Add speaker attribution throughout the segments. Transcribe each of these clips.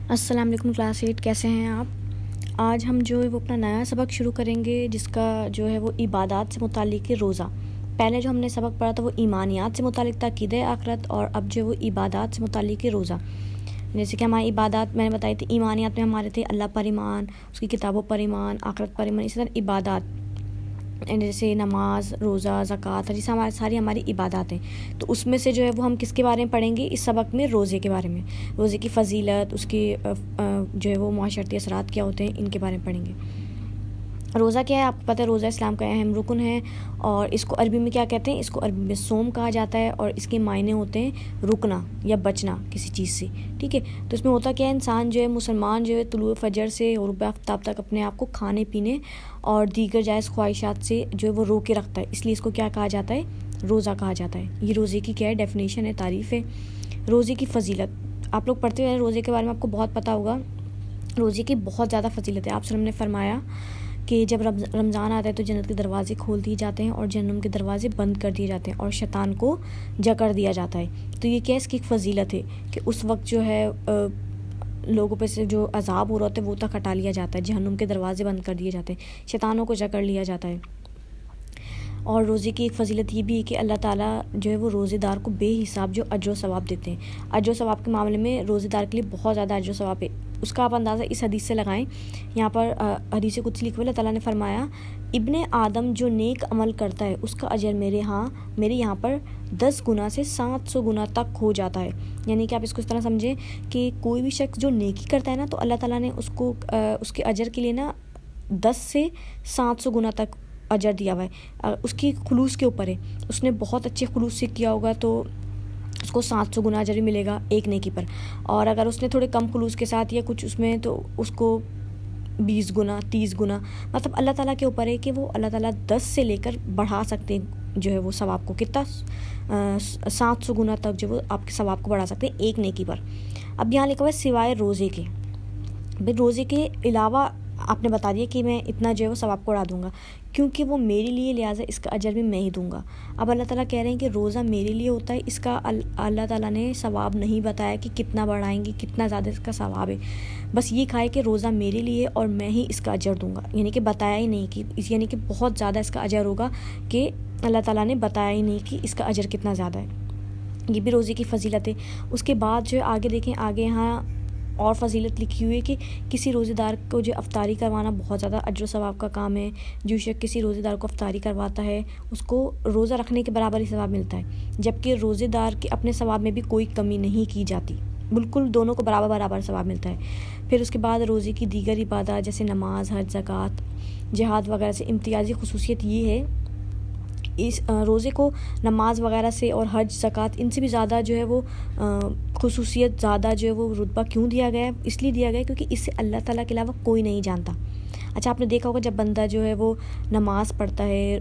Speaker 1: السلام علیکم کلاس 8، کیسے ہیں آپ؟ آج ہم جو ہے وہ اپنا نیا سبق شروع کریں گے، جس کا جو ہے وہ عبادات سے متعلق ہے، روزہ۔ پہلے جو ہم نے سبق پڑھا تھا وہ ایمانیات سے متعلق تھا، عقیدہ آخرت، اور اب جو ہے وہ عبادات سے متعلق ہے، روزہ۔ جیسے کہ ہماری عبادات میں نے بتائی تھی، ایمانیات میں ہمارے تھے اللہ پر ایمان، اس کی کتابوں پر ایمان، آخرت پر ایمان۔ اسی طرح عبادات جیسے نماز، روزہ، زکوٰۃ، جیسے ساری ہماری عبادات ہیں۔ تو اس میں سے جو ہے وہ ہم کس کے بارے میں پڑھیں گے اس سبق میں؟ روزے کے بارے میں، روزے کی فضیلت، اس کی جو ہے وہ معاشرتی اثرات کیا ہوتے ہیں، ان کے بارے میں پڑھیں گے۔ روزہ کیا ہے؟ آپ کو پتہ ہے روزہ اسلام کا اہم رکن ہے، اور اس کو عربی میں کیا کہتے ہیں؟ اس کو عربی میں صوم کہا جاتا ہے، اور اس کے معنی ہوتے ہیں رکنا یا بچنا کسی چیز سے، ٹھیک ہے؟ تو اس میں ہوتا کیا ہے، انسان جو ہے، مسلمان جو ہے، طلوع فجر سے غروب آفتاب تک اپنے آپ کو کھانے پینے اور دیگر جائز خواہشات سے جو ہے وہ روکے رکھتا ہے، اس لیے اس کو کیا کہا جاتا ہے؟ روزہ کہا جاتا ہے۔ یہ روزے کی کیا ہے؟ ڈیفینیشن ہے، تعریف ہے۔ روزے کی فضیلت آپ لوگ پڑھتے ہوئے روزے کے بارے میں آپ کو بہت پتہ ہوگا۔ روزے کی بہت زیادہ فضیلت ہے۔ آپ وسلم نے فرمایا کہ جب رمضان آتا ہے تو جنت کے دروازے کھول دیے جاتے ہیں اور جہنم کے دروازے بند کر دیے جاتے ہیں اور شیطان کو جکڑ دیا جاتا ہے۔ تو یہ کیا اس کی فضیلت ہے کہ اس وقت جو ہے لوگوں پہ سے جو عذاب ہو رہا ہوتا ہے وہ تک ہٹا لیا جاتا ہے، جہنم کے دروازے بند کر دیے جاتے ہیں، شیطانوں کو جکڑ لیا جاتا ہے۔ اور روزے کی ایک فضیلت یہ بھی ہے کہ اللہ تعالیٰ جو ہے وہ روزے دار کو بے حساب جو اجر و ثواب دیتے ہیں۔ اجر و ثواب کے معاملے میں روزے دار کے لیے بہت زیادہ اجر و ثواب ہے۔ اس کا آپ اندازہ اس حدیث سے لگائیں۔ یہاں پر حدیث قدسی لکھا ہوا ہے، اللہ تعالیٰ نے فرمایا، ابن آدم جو نیک عمل کرتا ہے اس کا اجر میرے یہاں پر 10 گنا سے 700 گنا تک ہو جاتا ہے۔ یعنی کہ آپ اس کو اس طرح سمجھیں کہ کوئی بھی شخص جو نیکی کرتا ہے نا، تو اللہ تعالیٰ نے اس کو اس کے اجر کے لیے نا 10 سے 700 گنا تک اجر دیا ہوا ہے۔ اس کی خلوص کے اوپر ہے، اس نے بہت اچھے خلوص سے کیا ہوگا تو اس کو 700 گنا اجر بھی ملے گا ایک نیکی پر، اور اگر اس نے تھوڑے کم خلوص کے ساتھ یا کچھ اس میں تو اس کو 20 گنا 30 گنا، مطلب اللہ تعالیٰ کے اوپر ہے کہ وہ اللہ تعالیٰ 10 سے لے کر بڑھا سکتے ہیں جو ہے وہ ثواب کو، کتنا 700 گنا تک جو وہ آپ کے ثواب کو بڑھا سکتے ہیں ایک نیکی پر۔ اب یہاں لکھا ہوا ہے سوائے روزے کے، بھائی روزے کے علاوہ آپ نے بتا دیا کہ میں اتنا جو ہے وہ ثواب کو اڑا دوں گا، کیونکہ وہ میرے لیے، لہٰذا اس کا اجر بھی میں ہی دوں گا۔ اب اللہ تعالیٰ کہہ رہے ہیں کہ روزہ میرے لیے ہوتا ہے، اس کا اللہ تعالیٰ نے ثواب نہیں بتایا کہ کتنا بڑھائیں گے، کتنا زیادہ اس کا ثواب ہے، بس یہ کہا ہے کہ روزہ میرے لیے اور میں ہی اس کا اجر دوں گا، یعنی کہ بتایا ہی نہیں کہ یعنی کہ بہت زیادہ اس کا اجر ہوگا، کہ اللہ تعالیٰ نے بتایا ہی نہیں کہ اس کا اجر کتنا زیادہ ہے۔ یہ بھی روزے کی فضیلت ہے۔ اس کے بعد جو ہے آگے دیکھیں، آگے یہاں اور فضیلت لکھی ہوئی ہے کہ کسی روزے دار کو جو افطاری کروانا بہت زیادہ اجر و ثواب کا کام ہے۔ جو شخص کسی روزے دار کو افطاری کرواتا ہے اس کو روزہ رکھنے کے برابر ہی ثواب ملتا ہے، جبکہ روزے دار کے اپنے ثواب میں بھی کوئی کمی نہیں کی جاتی، بالکل دونوں کو برابر ثواب ملتا ہے۔ پھر اس کے بعد روزے کی دیگر عبادات جیسے نماز، حج، زکوٰۃ، جہاد وغیرہ سے امتیازی خصوصیت یہ ہے، اس روزے کو نماز وغیرہ سے اور حج، زکوٰۃ ان سے بھی زیادہ جو ہے وہ خصوصیت، زیادہ جو ہے وہ رتبہ کیوں دیا گیا ہے؟ اس لیے دیا گیا ہے کیونکہ اس سے اللہ تعالیٰ کے علاوہ کوئی نہیں جانتا۔ اچھا، آپ نے دیکھا ہوگا جب بندہ جو ہے وہ نماز پڑھتا ہے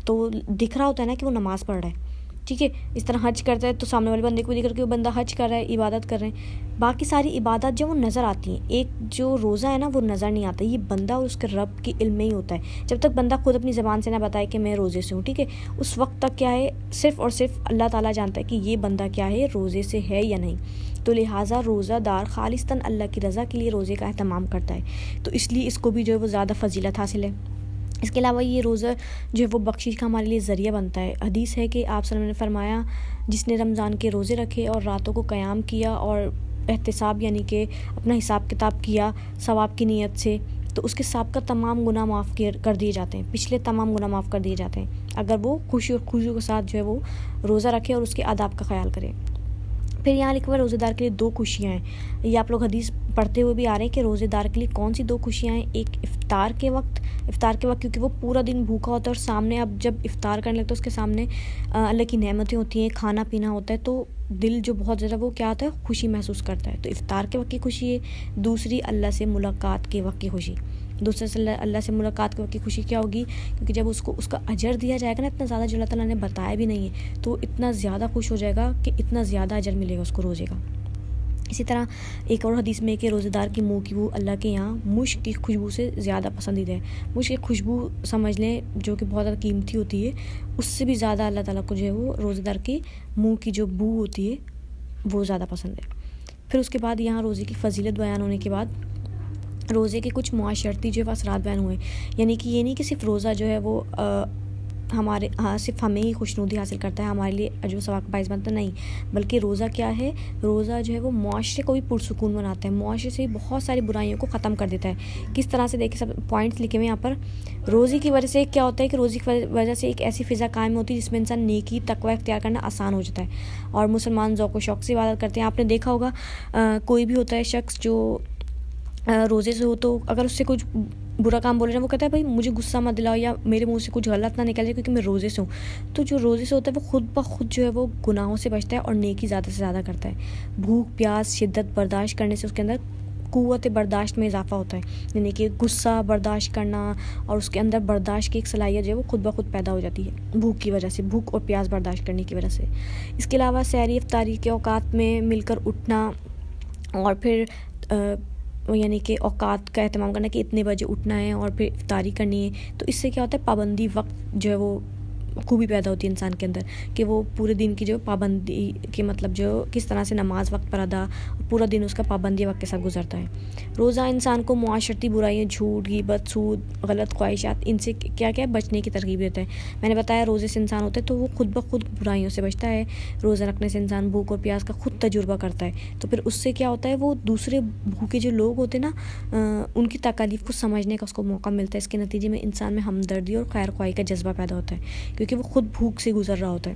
Speaker 1: تو دکھ رہا ہوتا ہے نا کہ وہ نماز پڑھ رہا ہے، ٹھیک ہے؟ اس طرح حج کرتا ہے تو سامنے والے بندے کو بھی دیکھ کر کہ وہ بندہ حج کر رہا ہے، عبادت کر رہے ہیں۔ باقی ساری عبادات جو وہ نظر آتی ہیں، ایک جو روزہ ہے نا وہ نظر نہیں آتا، یہ بندہ اور اس کے رب کے علم میں ہی ہوتا ہے۔ جب تک بندہ خود اپنی زبان سے نہ بتائے کہ میں روزے سے ہوں، ٹھیک ہے، اس وقت تک کیا ہے، صرف اور صرف اللہ تعالیٰ جانتا ہے کہ یہ بندہ کیا ہے، روزے سے ہے یا نہیں۔ تو لہٰذا روزہ دار خالصتاً اللہ کی رضا کے لیے روزے کا اہتمام کرتا ہے، تو اس لیے اس کو بھی جو ہے وہ زیادہ فضیلت حاصل ہے۔ اس کے علاوہ یہ روزہ جو ہے وہ بخشش کا ہمارے لیے ذریعہ بنتا ہے۔ حدیث ہے کہ آپ صلی اللہ علیہ وسلم نے فرمایا، جس نے رمضان کے روزے رکھے اور راتوں کو قیام کیا اور احتساب یعنی کہ اپنا حساب کتاب کیا ثواب کی نیت سے، تو اس کے سابقہ تمام گناہ معاف کر دیے جاتے ہیں، پچھلے تمام گناہ معاف کر دیے جاتے ہیں، اگر وہ خوشی اور خوشی کے ساتھ جو ہے وہ روزہ رکھے اور اس کے آداب کا خیال کرے۔ پھر یہاں لکھا ہوا روزے دار کے لیے 2 خوشیاں ہیں، یہ آپ لوگ حدیث پڑھتے ہوئے بھی آ رہے ہیں کہ روزے دار کے لیے کون سی 2 خوشیاں ہیں۔ ایک افطار کے وقت کیونکہ وہ پورا دن بھوکا ہوتا ہے اور سامنے اب جب افطار کرنے لگتا ہے اس کے سامنے اللہ کی نعمتیں ہوتی ہیں، کھانا پینا ہوتا ہے، تو دل جو بہت زیادہ وہ کیا ہوتا ہے، خوشی محسوس کرتا ہے۔ تو افطار کے وقت کی خوشی ہے۔ دوسری اللہ سے ملاقات کے وقت کی خوشی، اللہ سے ملاقات کے وقت کی خوشی کیا ہوگی؟ کیونکہ جب اس کو اس کا اجر دیا جائے گا نا اتنا زیادہ جو اللہ تعالیٰ نے بتایا بھی نہیں ہے، تو اتنا زیادہ خوش ہو جائے گا کہ اتنا زیادہ اجر ملے گا اس کو روزے کا۔ اسی طرح ایک اور حدیث میں کہ روزے دار کی منہ کی بو اللہ کے یہاں مشک کی خوشبو سے زیادہ پسندیدہ ہے۔ مشک کی خوشبو سمجھ لیں جو کہ بہت زیادہ قیمتی ہوتی ہے، اس سے بھی زیادہ اللہ تعالیٰ کو جو ہے وہ روزے دار کی منہ کی جو بو ہوتی ہے وہ زیادہ پسند ہے۔ پھر اس کے بعد یہاں روزے کی فضیلت بیان ہونے کے بعد روزے کے کچھ معاشرتی جو ہے اثرات بیان ہوئے. یعنی کہ یہ نہیں کہ صرف روزہ جو ہے وہ ہمارے صرف ہمیں ہی خوشنودی حاصل کرتا ہے, ہمارے لیے اجر و ثواب کا باعث بنتا نہیں, بلکہ روزہ کیا ہے, روزہ جو ہے وہ معاشرے کو بھی پرسکون بناتا ہے, معاشرے سے بہت ساری برائیوں کو ختم کر دیتا ہے. کس طرح سے دیکھیں, سب پوائنٹس لکھے ہوئے یہاں پر. روزے کی وجہ سے کیا ہوتا ہے کہ روزے کی وجہ سے ایک ایسی فضا قائم ہوتی ہے جس میں انسان نیکی تقوی اختیار کرنا آسان ہو جاتا ہے, اور مسلمان ذوق و شوق سے عبادت کرتے ہیں. آپ نے دیکھا ہوگا کوئی بھی ہوتا ہے شخص جو روزے سے ہو, تو اگر اس سے کچھ برا کام بولے نا, وہ کہتا ہے بھائی مجھے غصہ مت دلاؤ یا میرے منہ سے کچھ غلط نہ نکل جائے کیونکہ میں روزے سے ہوں. تو جو روزے سے ہوتا ہے وہ خود بخود جو ہے وہ گناہوں سے بچتا ہے اور نیکی زیادہ سے زیادہ کرتا ہے. بھوک پیاس شدت برداشت کرنے سے اس کے اندر قوت برداشت میں اضافہ ہوتا ہے, یعنی کہ غصہ برداشت کرنا اور اس کے اندر برداشت کی ایک صلاحیت جو ہے وہ خود بخود پیدا ہو جاتی ہے بھوک کی وجہ سے, بھوک اور پیاس برداشت کرنے کی وجہ سے. اس کے علاوہ سحری افطاری کے اوقات میں مل کر اٹھنا اور پھر یعنی کہ اوقات کا اہتمام کرنا کہ اتنے بجے اٹھنا ہے اور پھر افطاری کرنی ہے, تو اس سے کیا ہوتا ہے پابندی وقت جو ہے وہ خوبی پیدا ہوتی ہے انسان کے اندر کہ وہ پورے دن کی جو پابندی کے مطلب جو کس طرح سے نماز وقت پر ادا, پورا دن اس کا پابندی وقت کے ساتھ گزرتا ہے. روزہ انسان کو معاشرتی برائیاں, جھوٹ غیبت سود غلط خواہشات ان سے کیا کیا بچنے کی ترغیب دیتا ہے. میں نے بتایا روزے سے انسان ہوتا ہے تو وہ خود بخود برائیوں سے بچتا ہے. روزہ رکھنے سے انسان بھوک اور پیاس کا خود تجربہ کرتا ہے, تو پھر اس سے کیا ہوتا ہے وہ دوسرے بھوکے جو لوگ ہوتے ہیں نا ان کی تکالیف کو سمجھنے کا اس کو موقع ملتا ہے. اس کے نتیجے میں انسان میں ہمدردی اور خیر خواہی کا جذبہ پیدا ہوتا ہے کیونکہ وہ خود بھوک سے گزر رہا ہوتا ہے.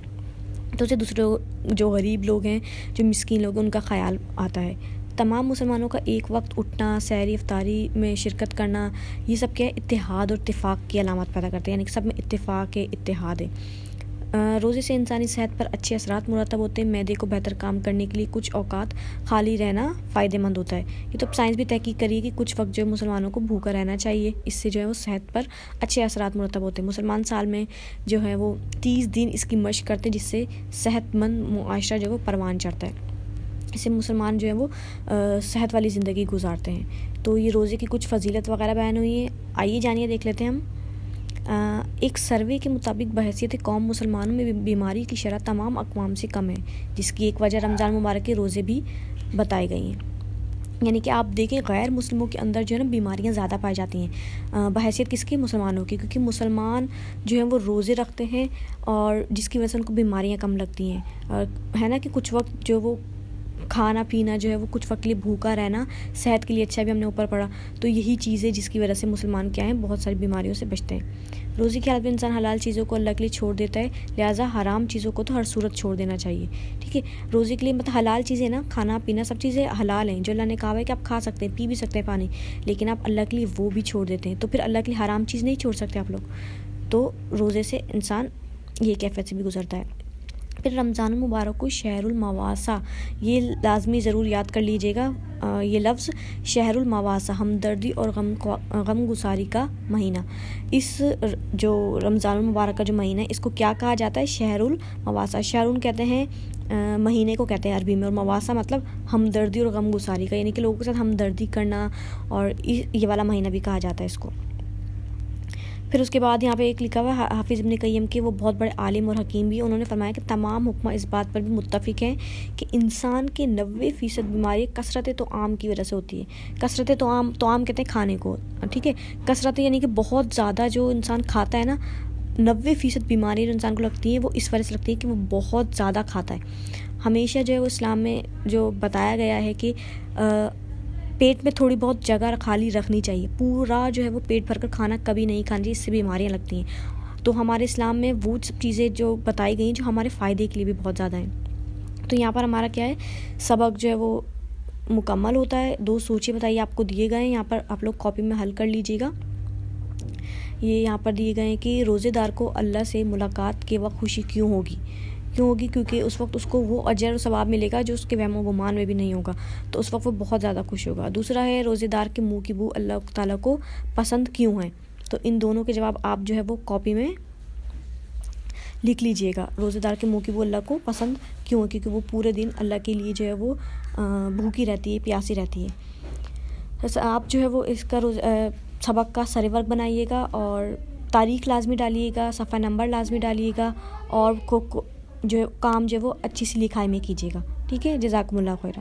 Speaker 1: تو اسے دوسرے جو غریب لوگ ہیں, جو مسکین لوگ ہیں, ان کا خیال آتا ہے. تمام مسلمانوں کا ایک وقت اٹھنا, سحری افطاری میں شرکت کرنا, یہ سب کیا ہے اتحاد اور اتفاق کی علامت پیدا کرتے ہیں, یعنی کہ سب میں اتفاق ہے, اتحاد ہے. روزے سے انسانی صحت پر اچھے اثرات مرتب ہوتے ہیں. معدے کو بہتر کام کرنے کے لیے کچھ اوقات خالی رہنا فائدہ مند ہوتا ہے. یہ تو سائنس بھی تحقیق کری ہے کہ کچھ وقت جو ہے مسلمانوں کو بھوکا رہنا چاہیے, اس سے جو ہے وہ صحت پر اچھے اثرات مرتب ہوتے ہیں. مسلمان سال میں جو ہے وہ 30 دن اس کی مشق کرتے ہیں جس سے صحت مند معاشرہ جو ہے وہ پروان چڑھتا ہے. اس سے مسلمان جو ہے وہ صحت والی زندگی گزارتے ہیں. تو یہ روزے کی کچھ فضیلت وغیرہ بیان ہوئی ہے, آئیے جانیے دیکھ لیتے ہیں ہم. ایک سروے کے مطابق بحیثیت قوم مسلمانوں میں بیماری کی شرح تمام اقوام سے کم ہے, جس کی ایک وجہ رمضان مبارک کے روزے بھی بتائی گئی ہیں. یعنی کہ آپ دیکھیں غیر مسلموں کے اندر جو ہے نا بیماریاں زیادہ پائی جاتی ہیں بحیثیت کس کی, مسلمانوں کی, کیونکہ مسلمان جو ہیں وہ روزے رکھتے ہیں اور جس کی وجہ سے ان کو بیماریاں کم لگتی ہیں. ہے نا کہ کچھ وقت جو وہ کھانا پینا جو ہے وہ کچھ وقت کے لیے بھوکا رہنا صحت کے لیے اچھا بھی ہم نے اوپر پڑھا, تو یہی چیز ہے جس کی وجہ سے مسلمان کیا ہیں بہت ساری بیماریوں سے بچتے ہیں. روزے کی حالت میں انسان حلال چیزوں کو اللہ کے لیے چھوڑ دیتا ہے, لہٰذا حرام چیزوں کو تو ہر صورت چھوڑ دینا چاہیے. ٹھیک ہے, روزے کے لیے مطلب حلال چیزیں نا, کھانا پینا سب چیزیں حلال ہیں, جو اللہ نے کہا ہے کہ آپ کھا سکتے ہیں, پی بھی سکتے ہیں پانی, لیکن آپ اللہ کے لیے وہ بھی چھوڑ دیتے ہیں. تو پھر اللہ کے لیے حرام چیز نہیں چھوڑ سکتے آپ لوگ. تو روزے سے انسان یہ کیفیت سے بھی گزرتا ہے. پھر رمضان المبارک کو شہر المواسا, یہ لازمی ضرور یاد کر لیجئے گا یہ لفظ, شہر المواسا ہمدردی اور غم گساری کا مہینہ. اس جو رمضان المبارک کا جو مہینہ ہے اس کو کیا کہا جاتا ہے, شہر المواسا. شہرون کہتے ہیں مہینے کو کہتے ہیں عربی میں, اور مواسا مطلب ہمدردی اور غم گساری کا, یعنی کہ لوگوں کے ساتھ ہمدردی کرنا, اور یہ والا مہینہ بھی کہا جاتا ہے اس کو. پھر اس کے بعد یہاں پہ ایک لکھا ہوا ہے حافظ ابن قیم کے, وہ بہت بڑے عالم اور حکیم بھی, انہوں نے فرمایا کہ تمام حکمہ اس بات پر بھی متفق ہیں کہ انسان کے 90% بیماری کثرت طعام کی وجہ سے ہوتی ہے. کثرت طعام کہتے ہیں کھانے کو, ٹھیک ہے, کثرت یعنی کہ بہت زیادہ جو انسان کھاتا ہے نا, 90% بیماری جو انسان کو لگتی ہیں وہ اس وجہ سے لگتی ہے کہ وہ بہت زیادہ کھاتا ہے. ہمیشہ جو ہے وہ اسلام میں جو بتایا گیا ہے کہ پیٹ میں تھوڑی بہت جگہ خالی رکھنی چاہیے, پورا جو ہے وہ پیٹ بھر کر کھانا کبھی نہیں کھانا چاہیے, اس سے بیماریاں لگتی ہیں. تو ہمارے اسلام میں وہ سب چیزیں جو بتائی گئی ہیں جو ہمارے فائدے کے لیے بھی بہت زیادہ ہیں. تو یہاں پر ہمارا کیا ہے سبق جو ہے وہ مکمل ہوتا ہے. 2 سوچیں بتائیے آپ کو دیے گئے ہیں, یہاں پر آپ لوگ کاپی میں حل کر لیجیے گا. یہ یہاں پر دیے گئے ہیں کہ روزے دار کو اللہ سے ملاقات کے وقت خوشی کیوں ہوگی, کیونکہ اس وقت اس کو وہ اجر و ثواب ملے گا جو اس کے وہم و گمان میں بھی نہیں ہوگا, تو اس وقت وہ بہت زیادہ خوش ہوگا. دوسرا ہے روزے دار کے منہ کی بو اللہ تعالیٰ کو پسند کیوں ہے, تو ان دونوں کے جواب آپ جو ہے وہ کاپی میں لکھ لیجئے گا. روزے دار کے منہ کی بو اللہ کو پسند کیوں ہے, کیونکہ وہ پورے دن اللہ کے لیے جو ہے وہ بھوکی رہتی ہے, پیاسی رہتی ہے. بس آپ جو ہے وہ اس کا سبق کا سرے ورک بنائیے گا, اور تاریخ لازمی ڈالیے گا, صفحہ نمبر لازمی ڈالیے گا, اور جو کام جو ہے وہ اچھی سی لکھائی میں کیجیے گا. ٹھیک ہے, جزاکم اللہ خیرہ.